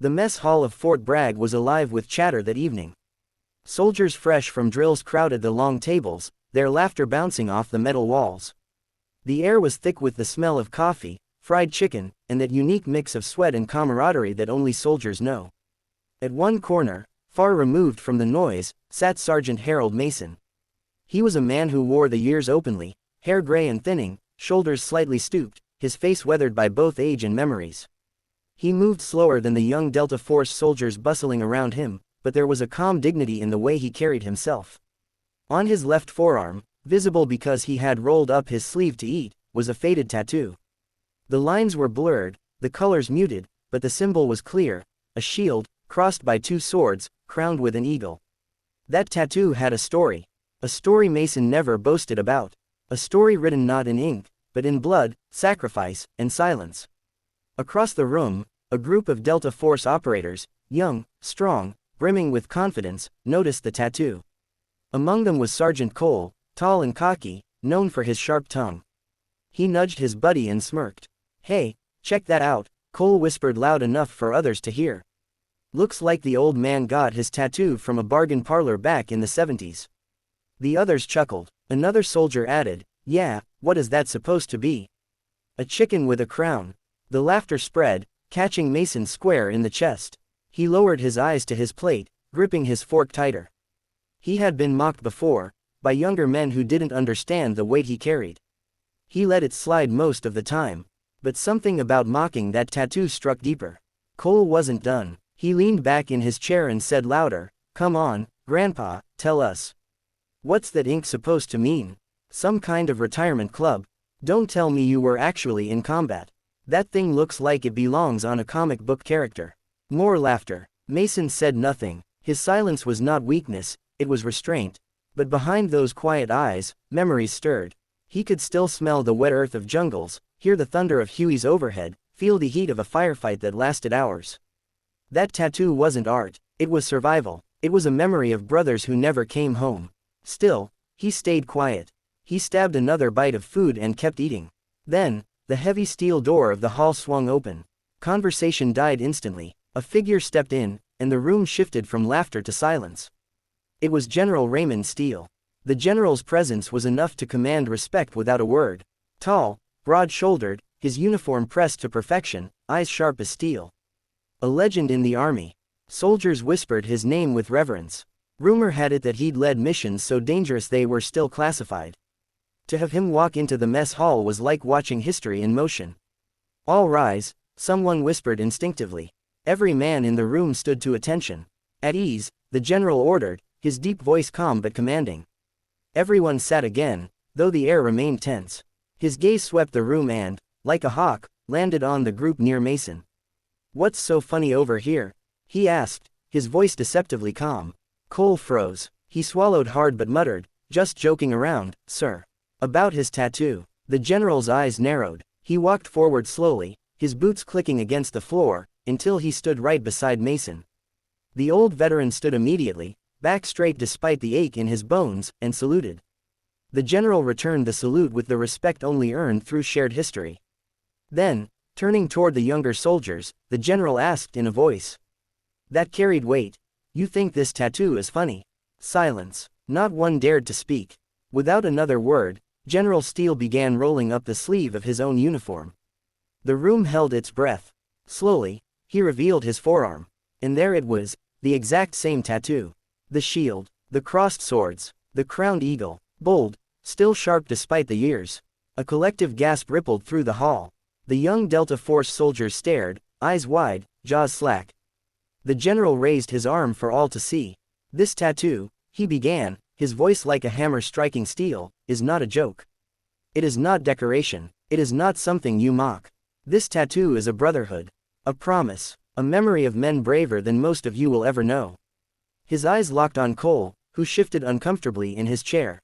The mess hall of Fort Bragg was alive with chatter that evening. Soldiers fresh from drills crowded the long tables, their laughter bouncing off the metal walls. The air was thick with the smell of coffee, fried chicken, and that unique mix of sweat and camaraderie that only soldiers know. At one corner, far removed from the noise, sat Sergeant Harold Mason. He was a man who wore the years openly, hair gray and thinning, shoulders slightly stooped, his face weathered by both age and memories. He moved slower than the young Delta Force soldiers bustling around him, but there was a calm dignity in the way he carried himself. On his left forearm, visible because he had rolled up his sleeve to eat, was a faded tattoo. The lines were blurred, the colors muted, but the symbol was clear, a shield, crossed by two swords, crowned with an eagle. That tattoo had a story Mason never boasted about, a story written not in ink, but in blood, sacrifice, and silence. Across the room, a group of Delta Force operators, young, strong, brimming with confidence, noticed the tattoo. Among them was Sergeant Cole, tall and cocky, known for his sharp tongue. He nudged his buddy and smirked. "Hey, check that out," Cole whispered loud enough for others to hear. "Looks like the old man got his tattoo from a bargain parlor back in the 70s. The others chuckled. Another soldier added, "Yeah, what is that supposed to be?" "A chicken with a crown." The laughter spread, catching Mason square in the chest. He lowered his eyes to his plate, gripping his fork tighter. He had been mocked before, by younger men who didn't understand the weight he carried. He let it slide most of the time, but something about mocking that tattoo struck deeper. Cole wasn't done. He leaned back in his chair and said louder, "Come on, Grandpa, tell us. What's that ink supposed to mean? Some kind of retirement club? Don't tell me you were actually in combat. That thing looks like it belongs on a comic book character." More laughter. Mason said nothing. His silence was not weakness, it was restraint. But behind those quiet eyes, memories stirred. He could still smell the wet earth of jungles, hear the thunder of Huey's overhead, feel the heat of a firefight that lasted hours. That tattoo wasn't art, it was survival. It was a memory of brothers who never came home. Still, he stayed quiet. He stabbed another bite of food and kept eating. Then, the heavy steel door of the hall swung open. Conversation died instantly. A figure stepped in, and the room shifted from laughter to silence. It was General Raymond Steele. The general's presence was enough to command respect without a word. Tall, broad-shouldered, his uniform pressed to perfection, eyes sharp as steel. A legend in the army. Soldiers whispered his name with reverence. Rumor had it that he'd led missions so dangerous they were still classified. To have him walk into the mess hall was like watching history in motion. "All rise," someone whispered instinctively. Every man in the room stood to attention. "At ease," the general ordered, his deep voice calm but commanding. Everyone sat again, though the air remained tense. His gaze swept the room and, like a hawk, landed on the group near Mason. "What's so funny over here?" he asked, his voice deceptively calm. Cole froze. He swallowed hard but muttered, "Just joking around, sir." About his tattoo. The general's eyes narrowed. He walked forward slowly, his boots clicking against the floor, until he stood right beside Mason. The old veteran stood immediately, back straight despite the ache in his bones, and saluted. The general returned the salute with the respect only earned through shared history. Then, turning toward the younger soldiers, the general asked in a voice that carried weight, "You think this tattoo is funny?" Silence. Not one dared to speak. Without another word, General Steele began rolling up the sleeve of his own uniform. The room held its breath. Slowly, he revealed his forearm. And there it was, the exact same tattoo. The shield, the crossed swords, the crowned eagle, bold, still sharp despite the years. A collective gasp rippled through the hall. The young Delta Force soldiers stared, eyes wide, jaws slack. The general raised his arm for all to see. "This tattoo," he began, his voice like a hammer striking steel, "is not a joke. It is not decoration. It is not something you mock. This tattoo is a brotherhood. A promise. A memory of men braver than most of you will ever know." His eyes locked on Cole, who shifted uncomfortably in his chair.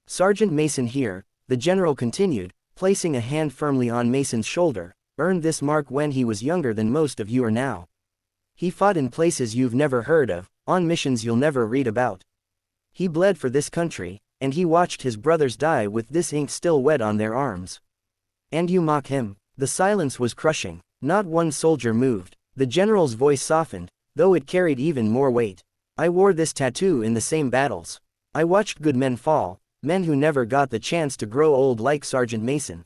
"Sergeant Mason here," the general continued, placing a hand firmly on Mason's shoulder, "earned this mark when he was younger than most of you are now. He fought in places you've never heard of, on missions you'll never read about. He bled for this country, and he watched his brothers die with this ink still wet on their arms. And you mock him." The silence was crushing. Not one soldier moved. The general's voice softened, though it carried even more weight. I wore this tattoo in the same battles. I watched good men fall, men who never got the chance to grow old like Sergeant Mason.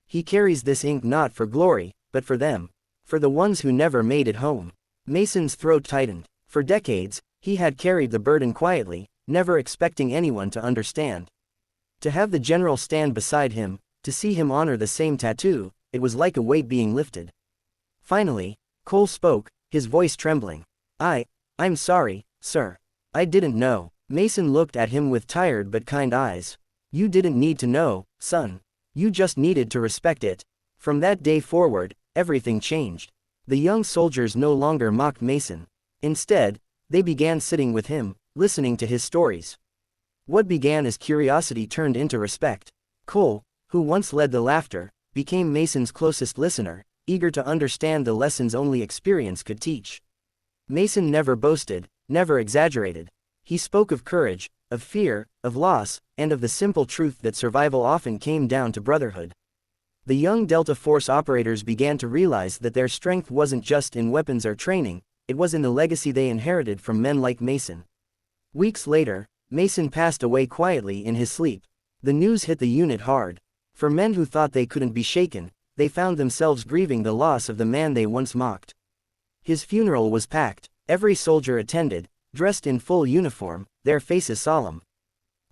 He carries this ink not for glory, but for them. For the ones who never made it home. Mason's throat tightened. For decades, he had carried the burden quietly, never expecting anyone to understand. To have the general stand beside him, to see him honor the same tattoo, it was like a weight being lifted. Finally, Cole spoke, his voice trembling. I'm sorry, sir. I didn't know. Mason looked at him with tired but kind eyes. You didn't need to know, son. You just needed to respect it. From that day forward, everything changed. The young soldiers no longer mocked Mason. Instead, they began sitting with him, listening to his stories. What began as curiosity turned into respect. Cole, who once led the laughter, became Mason's closest listener, eager to understand the lessons only experience could teach. Mason never boasted, never exaggerated. He spoke of courage, of fear, of loss, and of the simple truth that survival often came down to brotherhood. The young Delta Force operators began to realize that their strength wasn't just in weapons or training, it was in the legacy they inherited from men like Mason. Weeks later, Mason passed away quietly in his sleep. The news hit the unit hard. For men who thought they couldn't be shaken, they found themselves grieving the loss of the man they once mocked. His funeral was packed, every soldier attended, dressed in full uniform, their faces solemn.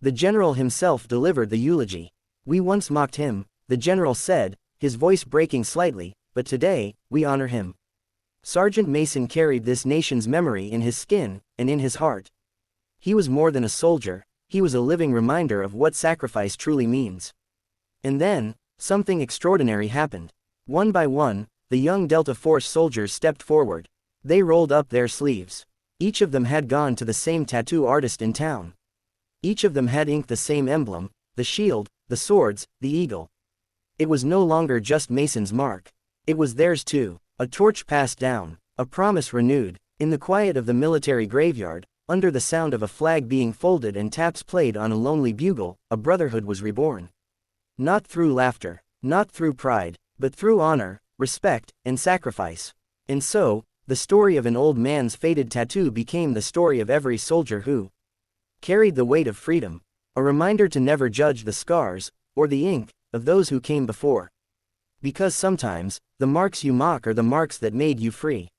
The general himself delivered the eulogy. We once mocked him, the general said, his voice breaking slightly, but today, we honor him. Sergeant Mason carried this nation's memory in his skin, and in his heart. He was more than a soldier, he was a living reminder of what sacrifice truly means. And then, something extraordinary happened. One by one, the young Delta Force soldiers stepped forward. They rolled up their sleeves. Each of them had gone to the same tattoo artist in town. Each of them had inked the same emblem, the shield, the swords, the eagle. It was no longer just Mason's mark. It was theirs too, a torch passed down, a promise renewed. In the quiet of the military graveyard, under the sound of a flag being folded and taps played on a lonely bugle, a brotherhood was reborn. Not through laughter, not through pride, but through honor, respect, and sacrifice. And so, the story of an old man's faded tattoo became the story of every soldier who carried the weight of freedom, a reminder to never judge the scars, or the ink, of those who came before. Because sometimes, the marks you mock are the marks that made you free.